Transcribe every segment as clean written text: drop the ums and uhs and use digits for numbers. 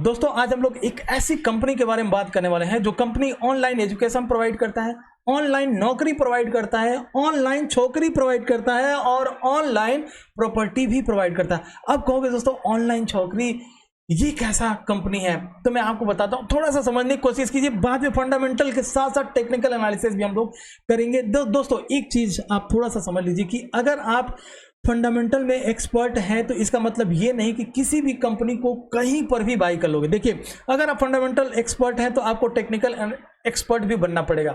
दोस्तों आज हम लोग एक ऐसी कंपनी के बारे में बात करने वाले हैं जो कंपनी ऑनलाइन एजुकेशन प्रोवाइड करता है, ऑनलाइन नौकरी प्रोवाइड करता है, ऑनलाइन छोकरी प्रोवाइड करता है और ऑनलाइन प्रॉपर्टी भी प्रोवाइड करता है। अब कहोगे दोस्तों ऑनलाइन छोकरी ये कैसा कंपनी है, तो मैं आपको बताता हूं, थोड़ा सा समझने की कोशिश कीजिए। बाद में फंडामेंटल के साथ साथ टेक्निकल एनालिसिस भी हम लोग करेंगे। दोस्तों एक चीज आप थोड़ा सा समझ लीजिए कि अगर आप फंडामेंटल में एक्सपर्ट हैं तो इसका मतलब ये नहीं कि किसी भी कंपनी को कहीं पर भी बाई कर लोगे। देखिए अगर आप फंडामेंटल एक्सपर्ट हैं तो आपको टेक्निकल एक्सपर्ट भी बनना पड़ेगा,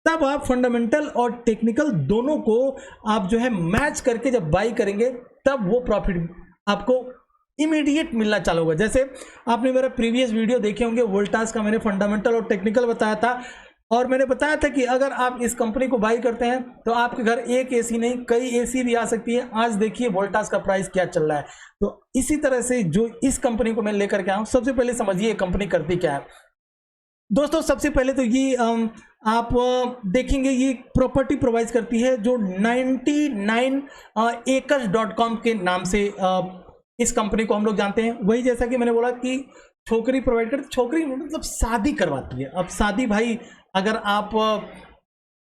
तब आप फंडामेंटल और टेक्निकल दोनों को आप जो है मैच करके जब बाई करेंगे तब वो प्रॉफिट आपको इमीडिएट मिलना चालू होगा। जैसे आपने मेरा प्रीवियस वीडियो देखे होंगे, वोल्टास का मैंने फंडामेंटल और टेक्निकल बताया था और मैंने बताया था कि अगर आप इस कंपनी को बाई करते हैं तो आपके घर एक एसी नहीं कई एसी भी आ सकती है। आज देखिए वोल्टास का प्राइस क्या चल रहा है। तो इसी तरह से जो इस कंपनी को मैं लेकर के आया हूं, सबसे पहले समझिए कंपनी करती क्या है। दोस्तों सबसे पहले तो ये आप देखेंगे ये प्रॉपर्टी प्रोवाइड करती है जो 99acres.com के नाम से इस कंपनी को हम लोग जानते हैं। वही जैसा कि मैंने बोला कि छोकरी प्रोवाइड करती, छोकरी मतलब शादी करवाती है। अब शादी भाई अगर आप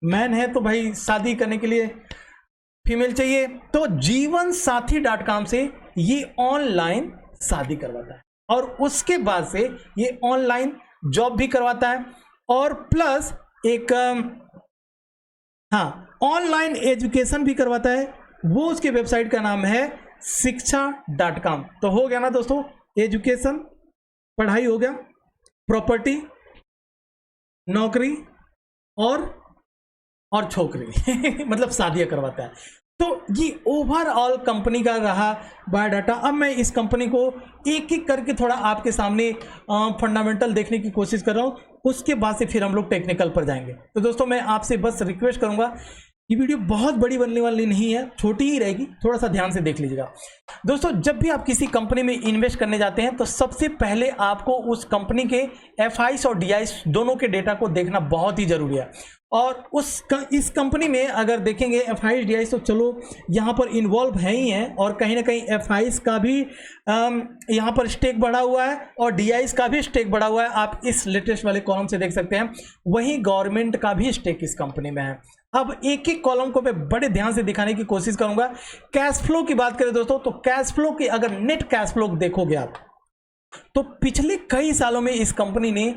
मैन है तो भाई शादी करने के लिए फीमेल चाहिए, तो जीवनसाथी.com से ये ऑनलाइन शादी करवाता है और उसके बाद से ये ऑनलाइन जॉब भी करवाता है और प्लस एक ऑनलाइन एजुकेशन भी करवाता है। वो उसके वेबसाइट का नाम है शिक्षा.com। तो हो गया ना दोस्तों, एजुकेशन पढ़ाई हो गया, प्रॉपर्टी नौकरी और छोकरी मतलब शादियां करवाता है। तो ये ओवरऑल कंपनी का रहा बायोडाटा। अब मैं इस कंपनी को एक एक करके थोड़ा आपके सामने फंडामेंटल देखने की कोशिश कर रहा हूँ, उसके बाद से फिर हम लोग टेक्निकल पर जाएंगे। तो दोस्तों मैं आपसे बस रिक्वेस्ट करूंगा, ये वीडियो बहुत बड़ी बनने वाली नहीं है, छोटी ही रहेगी, थोड़ा सा ध्यान से देख लीजिएगा। दोस्तों जब भी आप किसी कंपनी में इन्वेस्ट करने जाते हैं तो सबसे पहले आपको उस कंपनी के एफआईस और डीआईस दोनों के डेटा को देखना बहुत ही जरूरी है। और इस कंपनी में अगर देखेंगे एफआईस डीआईस तो चलो यहाँ पर इन्वॉल्व है ही हैं और कहीं ना कहीं एफआईस का भी यहाँ पर स्टेक बढ़ा हुआ है और डीआईस का भी स्टेक बढ़ा हुआ है। आप इस लेटेस्ट वाले कॉलम से देख सकते हैं। वहीं गवर्नमेंट का भी स्टेक इस कंपनी में है। अब एक एक कॉलम को मैं बड़े ध्यान से दिखाने की कोशिश करूंगा। कैश फ्लो की बात करें दोस्तों तो कैश फ्लो की अगर नेट कैश फ्लो देखोगे आप तो पिछले कई सालों में इस कंपनी ने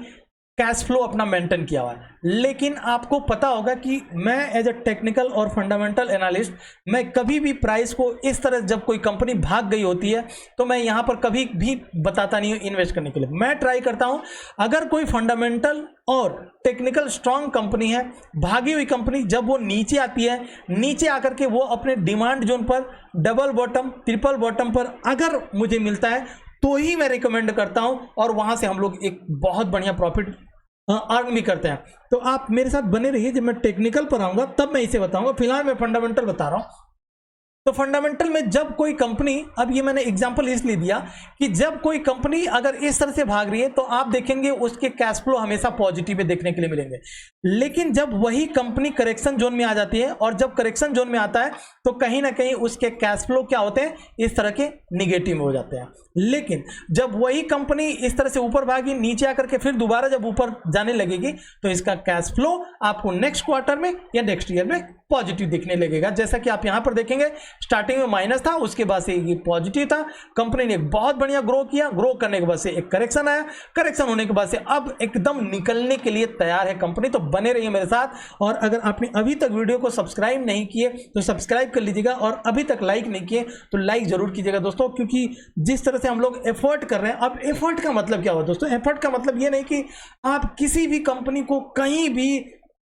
कैश फ्लो अपना मेंटेन किया हुआ है। लेकिन आपको पता होगा कि मैं एज अ टेक्निकल और फंडामेंटल एनालिस्ट मैं कभी भी प्राइस को इस तरह जब कोई कंपनी भाग गई होती है तो मैं यहां पर कभी भी बताता नहीं हूं इन्वेस्ट करने के लिए। मैं ट्राई करता हूं अगर कोई फंडामेंटल और टेक्निकल स्ट्रांग कंपनी है, भागी हुई कंपनी जब वो नीचे आती है, नीचे आकर के वो अपने डिमांड जोन पर डबल बॉटम ट्रिपल बॉटम पर अगर मुझे मिलता है तो ही मैं रिकमेंड करता हूं और वहां से हम लोग एक बहुत बढ़िया प्रॉफिट अर्न भी करते हैं। तो आप मेरे साथ बने रहिए, जब मैं टेक्निकल पर आऊंगा तब मैं इसे बताऊंगा। फिलहाल मैं फंडामेंटल बता रहा हूं। तो फंडामेंटल में जब कोई कंपनी, अब ये मैंने एग्जांपल इसलिए दिया कि जब कोई कंपनी अगर इस तरह से भाग रही है तो आप देखेंगे उसके कैश फ्लो हमेशा पॉजिटिव देखने के लिए मिलेंगे। लेकिन जब वही कंपनी करेक्शन जोन में आ जाती है और जब करेक्शन जोन में आता है तो कहीं ना कहीं उसके कैश फ्लो क्या होते हैं, इस तरह के निगेटिव में हो जाते हैं। लेकिन जब वही कंपनी इस तरह से ऊपर भागी, नीचे आकर के फिर दोबारा जब ऊपर जाने लगेगी तो इसका कैश फ्लो आपको नेक्स्ट क्वार्टर में या नेक्स्ट ईयर में पॉजिटिव दिखने लगेगा। जैसा कि आप यहां पर देखेंगे स्टार्टिंग में माइनस था, उसके बाद से ये पॉजिटिव था। कंपनी ने बहुत बढ़िया ग्रो किया, ग्रो करने के बाद से एक करेक्शन आया, करेक्शन होने के बाद से अब एकदम निकलने के लिए तैयार है कंपनी। तो बने रहिए मेरे साथ और अगर आपने अभी तक वीडियो को सब्सक्राइब नहीं किए तो सब्सक्राइब कर लीजिएगा और अभी तक लाइक नहीं किए तो लाइक जरूर कीजिएगा दोस्तों, क्योंकि जिस तरह से हम लोग एफर्ट कर रहे हैं। अब एफर्ट का मतलब क्या हुआ दोस्तों? एफर्ट का मतलब ये नहीं कि आप किसी भी कंपनी को कहीं भी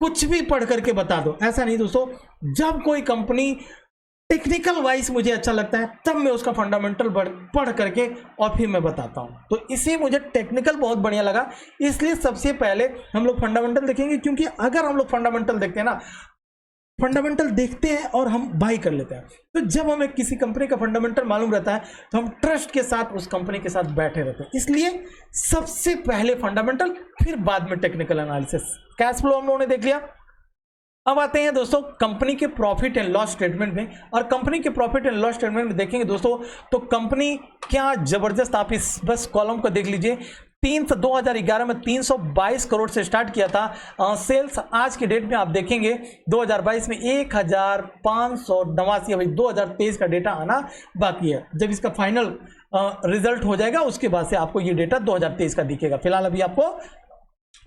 कुछ भी पढ़ करके बता दो, ऐसा नहीं दोस्तों। जब कोई कंपनी टेक्निकल वाइज मुझे अच्छा लगता है तब मैं उसका फंडामेंटल पढ़ करके और फिर मैं बताता हूं। तो इसे मुझे टेक्निकल बहुत बढ़िया लगा, इसलिए सबसे पहले हम लोग फंडामेंटल देखेंगे। क्योंकि अगर हम लोग फंडामेंटल देखते हैं ना, फंडामेंटल देखते हैं और हम बाई कर लेते हैं, तो जब हमें किसी कंपनी का फंडामेंटल मालूम रहता है तो हम ट्रस्ट के साथ उस कंपनी के साथ बैठे रहते हैं। इसलिए सबसे पहले फंडामेंटल, फिर बाद में टेक्निकल एनालिसिस। कैश फ्लो हम लोगों ने देख लिया। अब आते हैं दोस्तों कंपनी के प्रॉफिट एंड लॉस स्टेटमेंट में, और कंपनी के प्रॉफिट एंड लॉस स्टेटमेंट में देखेंगे दोस्तों तो कंपनी क्या जबरदस्त, आप इस बस कॉलम को देख लीजिए। 2011 में 322 करोड़ से स्टार्ट किया था सेल्स। आज की डेट में आप देखेंगे 2022 में 1589, अभी 2023 का डेटा आना बाकी है। जब इसका फाइनल रिजल्ट हो जाएगा उसके बाद से आपको ये डेटा 2023 का दिखेगा। फिलहाल अभी आपको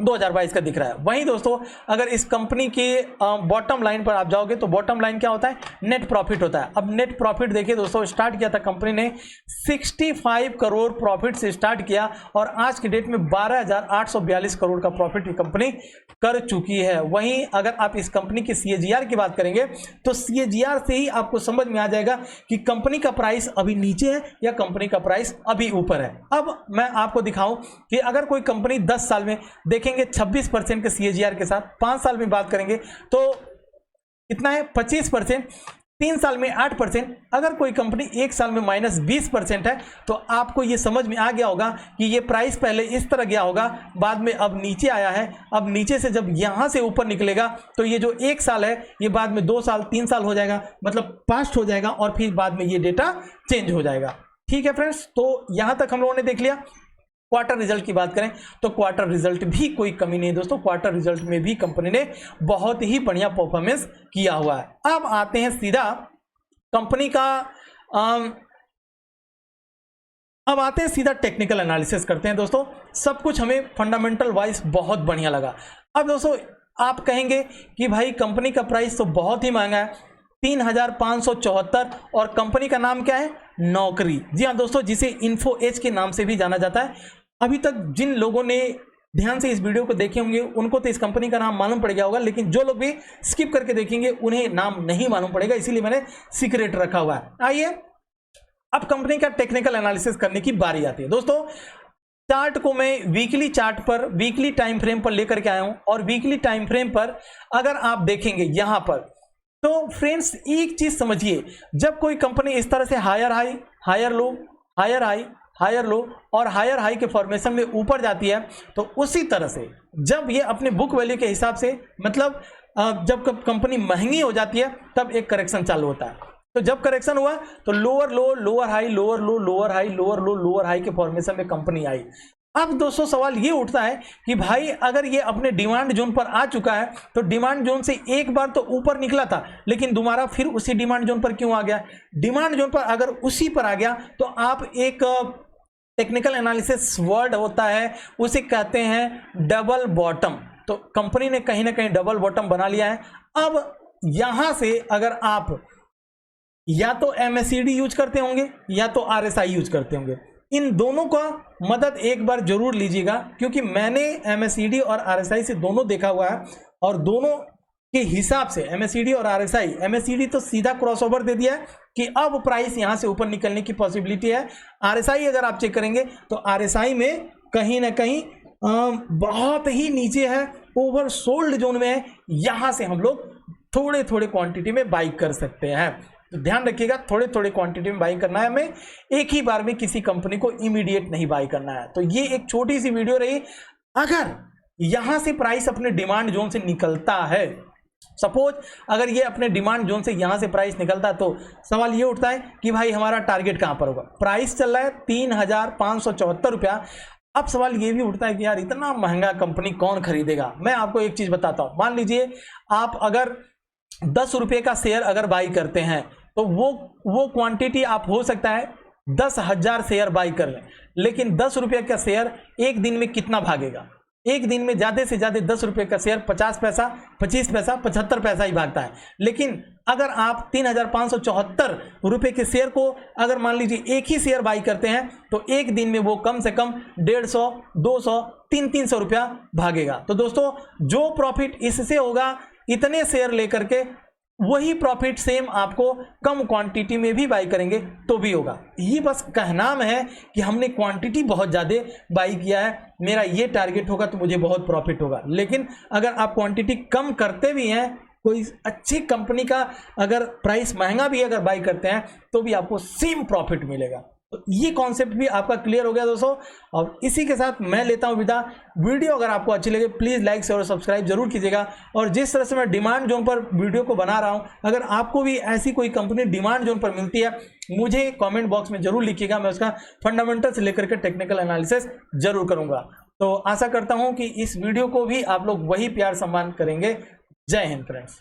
2022 का दिख रहा है। वहीं दोस्तों अगर इस कंपनी के बॉटम लाइन पर आप जाओगे तो बॉटम लाइन क्या होता है, नेट प्रॉफिट होता है। अब नेट प्रॉफिट देखिए दोस्तों, स्टार्ट किया था कंपनी ने 65 करोड़ प्रॉफिट से स्टार्ट किया और आज की डेट में 12,842 करोड़ का प्रॉफिट ये कंपनी कर चुकी है। वहीं अगर आप इस कंपनी के CAGR की बात करेंगे तो CAGR से ही आपको समझ में आ जाएगा कि कंपनी का प्राइस अभी नीचे है या कंपनी का प्राइस अभी ऊपर है। अब मैं आपको दिखाऊं कि अगर कोई कंपनी 10 साल में देखेंगे 26% के CAGR के साथ, 5 साल में बात करेंगे तो कितना है 25%, 3 साल में 8%, अगर कोई कंपनी 1 साल में -20% है तो आपको ये समझ में आ गया होगा कि ये प्राइस पहले इस तरह गया होगा, बाद में अब नीचे आया है। अब नीचे से जब यहां से ऊपर निकलेगा तो ये जो 1 साल है ये बाद में 2 साल 3 साल हो जाएगा, मतलब पास्ट हो जाएगा और फिर बाद में ये डेटा चेंज हो जाएगा। ठीक है फ्रेंड्स, तो यहां तक हम लोगों ने देख लिया। क्वार्टर रिजल्ट की बात करें तो क्वार्टर रिजल्ट भी कोई कमी नहीं है दोस्तों, क्वार्टर रिजल्ट में भी कंपनी ने बहुत ही बढ़िया परफॉर्मेंस किया हुआ है। अब आते हैं सीधा कंपनी का अब आते हैं सीधा टेक्निकल एनालिसिस करते हैं दोस्तों। सब कुछ हमें फंडामेंटल वाइज बहुत बढ़िया लगा। अब दोस्तों आप कहेंगे कि भाई कंपनी का प्राइस तो बहुत ही महंगा है, 3,574, और कंपनी का नाम क्या है, नौकरी। जी हाँ दोस्तों, जिसे इन्फो एज के नाम से भी जाना जाता है। अभी तक जिन लोगों ने ध्यान से इस वीडियो को देखे होंगे उनको तो इस कंपनी का नाम मालूम पड़ गया होगा, लेकिन जो लोग भी स्किप करके देखेंगे उन्हें नाम नहीं मालूम पड़ेगा, इसीलिए मैंने सीक्रेट रखा हुआ है। आइए अब कंपनी का टेक्निकल एनालिसिस करने की बारी आती है दोस्तों। चार्ट को मैं वीकली चार्ट पर, वीकली टाइम फ्रेम पर लेकर के आया हूं और वीकली टाइम फ्रेम पर अगर आप देखेंगे यहां पर तो फ्रेंड्स एक चीज समझिए, जब कोई कंपनी इस तरह से higher high, higher low, higher high, higher low और हायर हाई के फॉर्मेशन में ऊपर जाती है, तो उसी तरह से जब ये अपने बुक वैल्यू के हिसाब से, मतलब जब कंपनी महंगी हो जाती है तब एक करेक्शन चालू होता है। तो जब करेक्शन हुआ तो लोअर लो, लोअर हाई, लोअर लो, लोअर हाई, लोअर लो, लोअर हाई के फॉर्मेशन में कंपनी आई। अब दोस्तों सवाल ये उठता है कि भाई अगर ये अपने डिमांड जोन पर आ चुका है तो डिमांड जोन से एक बार तो ऊपर निकला था, लेकिन दोबारा फिर उसी डिमांड जोन पर क्यों आ गया? डिमांड जोन पर अगर उसी पर आ गया तो आप एक टेक्निकल एनालिसिस वर्ड होता है उसे कहते हैं डबल बॉटम। तो कंपनी ने कहीं ना कहीं डबल बॉटम बना लिया है। अब यहां से अगर आप या तो MACD यूज करते होंगे या तो RSI यूज करते होंगे, इन दोनों का मदद एक बार जरूर लीजिएगा, क्योंकि मैंने MACD और RSI से दोनों देखा हुआ है और दोनों के हिसाब से MACD और RSI, MACD तो सीधा क्रॉसओवर दे दिया है कि अब प्राइस यहां से ऊपर निकलने की पॉसिबिलिटी है। RSI अगर आप चेक करेंगे तो RSI में कहीं ना कहीं बहुत ही नीचे है, ओवर सोल्ड जोन में है। यहां से हम लोग थोड़े थोड़े क्वांटिटी में बाई कर सकते हैं। तो ध्यान रखिएगा, थोड़े थोड़े क्वांटिटी में बाई करना है हमें, एक ही बार में किसी कंपनी को इमीडिएट नहीं बाई करना है। तो ये एक छोटी सी वीडियो रही। अगर यहां से प्राइस अपने डिमांड जोन से निकलता है, सपोज अगर ये अपने डिमांड जोन से यहां से प्राइस निकलता है, तो सवाल ये उठता है कि भाई हमारा टारगेट कहां पर होगा। प्राइस चल रहा है 3,574 रुपया। अब सवाल ये भी उठता है कि यार इतना महंगा कंपनी कौन खरीदेगा। मैं आपको एक चीज बताता हूं, मान लीजिए आप अगर 10 रुपये का शेयर अगर बाई करते हैं तो वो क्वांटिटी आप हो सकता है 10,000 शेयर बाई कर लें, लेकिन 10 रुपये का शेयर एक दिन में कितना भागेगा? एक दिन में ज्यादा से ज्यादा 10 रुपये का शेयर 50 पैसा, 25 पैसा, 75 पैसा ही भागता है। लेकिन अगर आप 3,574 रुपये के शेयर को अगर मान लीजिए एक ही शेयर बाई करते हैं तो एक दिन में वो कम से कम 150, 200, 300 रुपया भागेगा। तो दोस्तों जो प्रॉफिट इससे होगा, इतने शेयर लेकर के वही प्रॉफिट सेम आपको कम क्वांटिटी में भी बाई करेंगे तो भी होगा। ये बस कहनाम है कि हमने क्वांटिटी बहुत ज़्यादा बाई किया है, मेरा ये टारगेट होगा तो मुझे बहुत प्रॉफिट होगा। लेकिन अगर आप क्वांटिटी कम करते भी हैं, कोई अच्छी कंपनी का अगर प्राइस महंगा भी अगर बाई करते हैं तो भी आपको सेम प्रॉफिट मिलेगा। तो ये कॉन्सेप्ट भी आपका क्लियर हो गया दोस्तों। और इसी के साथ मैं लेता हूं विदा। वीडियो अगर आपको अच्छी लगे प्लीज़ लाइक शेयर और सब्सक्राइब जरूर कीजिएगा। और जिस तरह से मैं डिमांड जोन पर वीडियो को बना रहा हूं, अगर आपको भी ऐसी कोई कंपनी डिमांड जोन पर मिलती है, मुझे कमेंट बॉक्स में जरूर लिखिएगा, मैं उसका फंडामेंटल से लेकर के टेक्निकल एनालिसिस जरूर करूंगा। तो आशा करता हूं कि इस वीडियो को भी आप लोग वही प्यार सम्मान करेंगे। जय हिंद फ्रेंड्स।